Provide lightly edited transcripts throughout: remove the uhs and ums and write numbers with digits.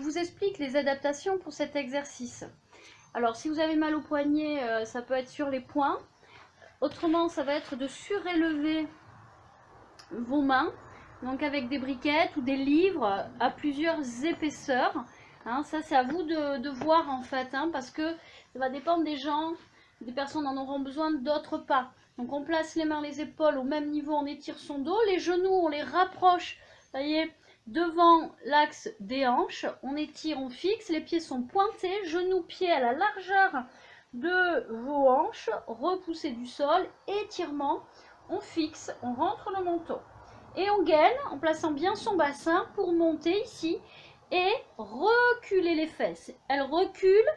Je vous explique les adaptations pour cet exercice. Alors, si vous avez mal au poignet, ça peut être sur les poings. Autrement, ça va être de surélever vos mains, donc avec des briquettes ou des livres à plusieurs épaisseurs. Hein, ça, c'est à vous de voir en fait, hein, parce que ça va dépendre des gens. Des personnes en auront besoin, d'autres pas. Donc, on place les mains, les épaules au même niveau, on étire son dos. Les genoux, on les rapproche, voyez, devant l'axe des hanches. On étire, on fixe, les pieds sont pointés, genoux, pieds à la largeur de vos hanches, repoussez du sol, étirement, on fixe, on rentre le menton. Et on gaine en plaçant bien son bassin pour monter ici et reculer les fesses. Elle recule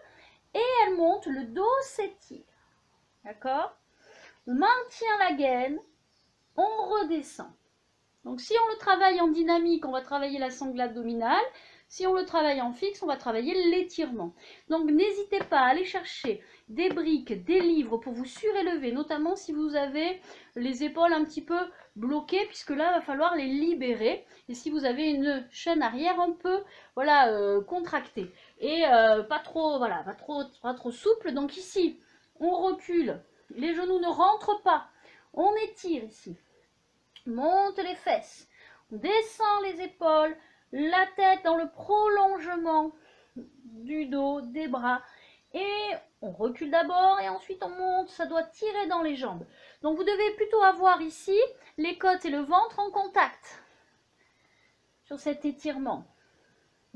et elle monte, le dos s'étire. D'accord? On maintient la gaine, on redescend. Donc si on le travaille en dynamique, on va travailler la sangle abdominale. Si on le travaille en fixe, on va travailler l'étirement. Donc n'hésitez pas à aller chercher des briques, des livres pour vous surélever, notamment si vous avez les épaules un petit peu bloquées, puisque là, il va falloir les libérer. Et si vous avez une chaîne arrière un peu contractée et pas trop souple. Donc ici, on recule, les genoux ne rentrent pas, on étire ici. Monte les fesses, on descend les épaules, la tête dans le prolongement du dos, des bras, et on recule d'abord et ensuite on monte, ça doit tirer dans les jambes. Donc vous devez plutôt avoir ici les côtes et le ventre en contact sur cet étirement.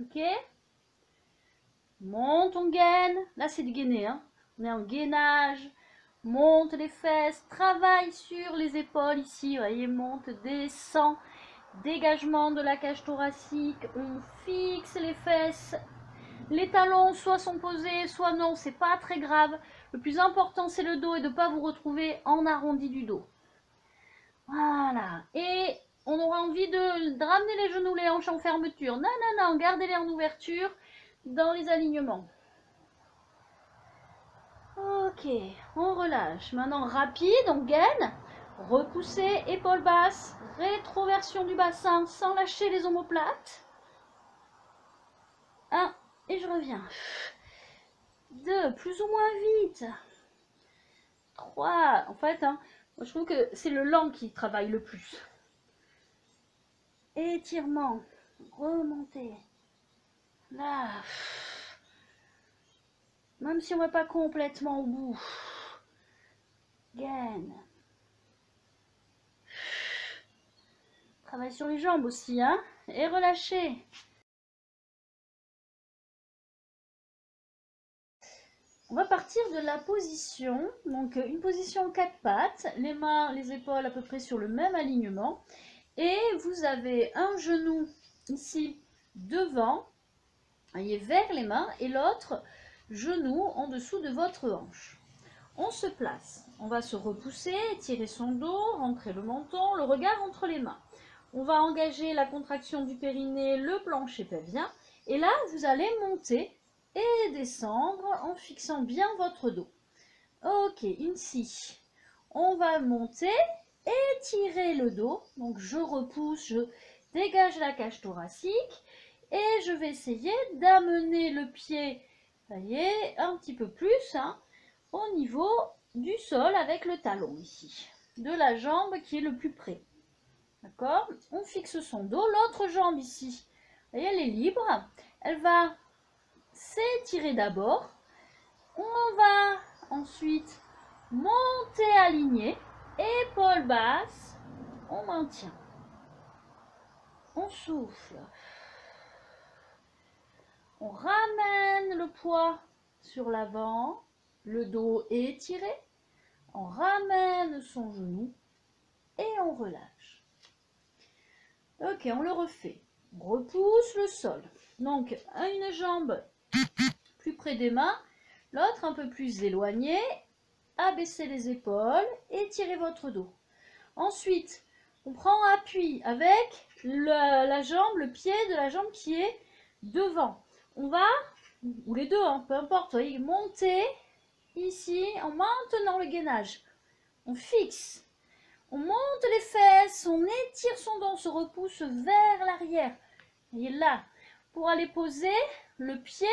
Ok? Monte, on gaine, là c'est de gainer, hein. On est en gainage. Monte les fesses, travaille sur les épaules ici, vous voyez, monte, descend, dégagement de la cage thoracique, on fixe les fesses, les talons soit sont posés, soit non, c'est pas très grave, le plus important c'est le dos et de ne pas vous retrouver en arrondi du dos. Voilà, et on aura envie de ramener les genoux, les hanches en fermeture, non, non, non, gardez-les en ouverture dans les alignements. Ok, on relâche. Maintenant, rapide, on gaine. Repoussez, épaules basses, rétroversion du bassin sans lâcher les omoplates. 1, et je reviens. 2, plus ou moins vite. 3, en fait, hein, moi, je trouve que c'est le lent qui travaille le plus. Étirement, remontez. Là. Même si on ne va pas complètement au bout. Gaine. Travaille sur les jambes aussi, hein, et relâchez. On va partir de la position, donc une position 4 pattes, les mains, les épaules à peu près sur le même alignement. Et vous avez un genou ici devant, voyez, vers les mains, et l'autre genou en dessous de votre hanche. On se place, on va se repousser, tirer son dos, rentrer le menton, le regard entre les mains. On va engager la contraction du périnée, le plancher pelvien, et là vous allez monter et descendre en fixant bien votre dos. Ok, ici, on va monter, étirer le dos. Donc je repousse, je dégage la cage thoracique et je vais essayer d'amener le pied, voyez, un petit peu plus, hein, au niveau du sol avec le talon ici, de la jambe qui est le plus près. D'accord? On fixe son dos, l'autre jambe ici, voyez, elle est libre, elle va s'étirer d'abord, on va ensuite monter aligné, épaules basses, on maintient, on souffle, on ramène le poids sur l'avant, le dos est étiré, on ramène son genou et on relâche. Ok, on le refait, on repousse le sol, donc une jambe plus près des mains, l'autre un peu plus éloignée, abaissez les épaules, étirez votre dos. Ensuite, on prend appui avec la jambe, le pied de la jambe qui est devant. On va, ou les deux, hein, peu importe, voyez, monter ici en maintenant le gainage. On fixe, on monte les fesses, on étire son dos, on se repousse vers l'arrière. Et là, pour aller poser le pied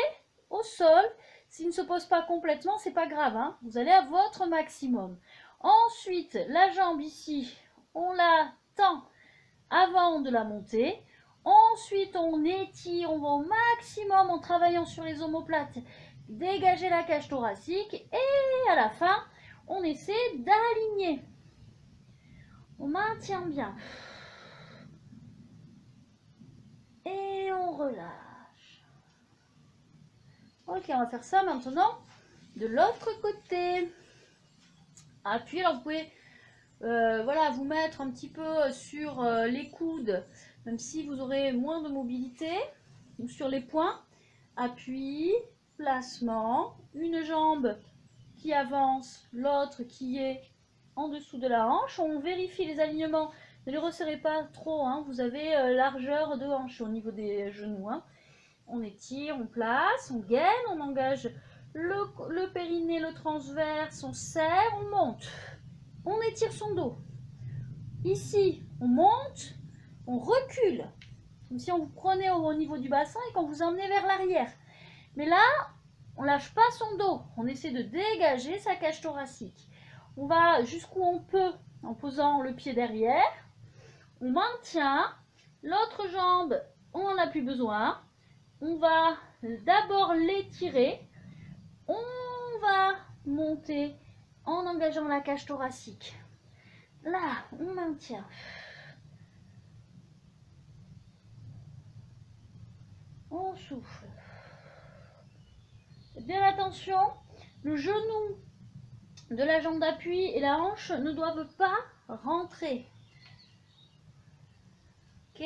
au sol. S'il ne se pose pas complètement, c'est pas grave, hein. Vous allez à votre maximum. Ensuite, la jambe ici, on la tend avant de la monter. Ensuite, on étire, on va au maximum en travaillant sur les omoplates, dégager la cage thoracique et à la fin, on essaie d'aligner. On maintient bien. Et on relâche. Ok, on va faire ça maintenant de l'autre côté. Appuyez, alors vous pouvez voilà, vous mettre un petit peu sur les coudes, même si vous aurez moins de mobilité, ou sur les poings. Appui, placement, une jambe qui avance, l'autre qui est en dessous de la hanche. On vérifie les alignements, ne les resserrez pas trop, hein. Vous avez largeur de hanche au niveau des genoux, hein. On étire, on place, on gaine, on engage le périnée, le transverse, on serre, on monte. On étire son dos. Ici, on monte, on recule. Comme si on vous prenait au niveau du bassin et qu'on vous emmenait vers l'arrière. Mais là, on ne lâche pas son dos. On essaie de dégager sa cage thoracique. On va jusqu'où on peut en posant le pied derrière. On maintient. L'autre jambe, on n'en a plus besoin. On va d'abord l'étirer. On va monter en engageant la cage thoracique. Là, on maintient. On souffle. Faites bien attention, le genou de la jambe d'appui et la hanche ne doivent pas rentrer. Ok?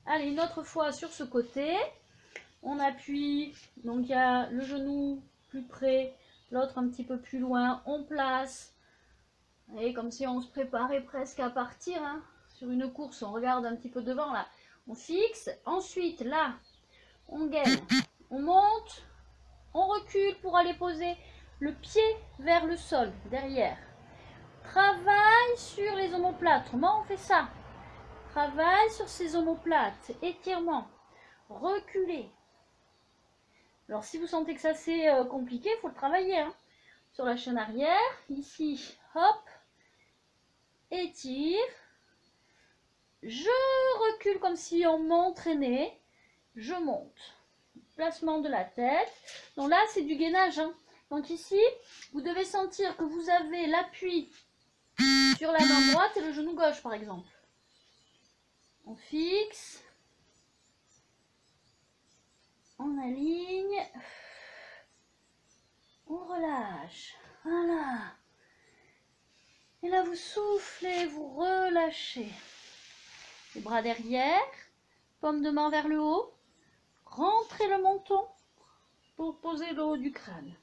Allez, une autre fois sur ce côté. On appuie, donc il y a le genou plus près, l'autre un petit peu plus loin. On place. Et comme si on se préparait presque à partir, hein, sur une course. On regarde un petit peu devant là. On fixe. Ensuite, là, on gaine. On monte. On recule pour aller poser le pied vers le sol, derrière. Travaille sur les omoplates. Comment on fait ça? Travaille sur ces omoplates. Étirement. Reculez. Alors, si vous sentez que ça c'est compliqué, il faut le travailler, hein. Sur la chaîne arrière. Ici, hop. Étire. Je recule comme si on m'entraînait. Je monte. Placement de la tête. Donc là, c'est du gainage, hein. Donc ici, vous devez sentir que vous avez l'appui sur la main droite et le genou gauche, par exemple. On fixe. On aligne. On relâche. Voilà. Et là, vous soufflez, vous relâchez. Les bras derrière. Paume de main vers le haut. Rentrez le menton pour poser le haut du crâne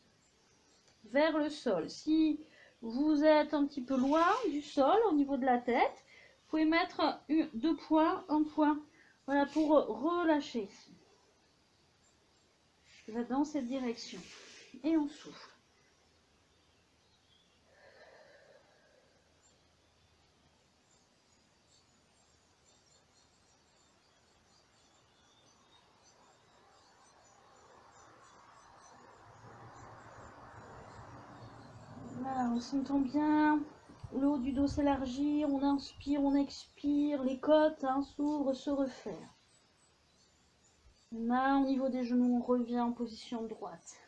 vers le sol. Si vous êtes un petit peu loin du sol au niveau de la tête, vous pouvez mettre deux points, un point, voilà, pour relâcher. Je vais dans cette direction et on souffle. Voilà, on s'entend bien. Le haut du dos s'élargit, on inspire, on expire, les côtes s'ouvrent, se referment. Main au niveau des genoux, on revient en position droite.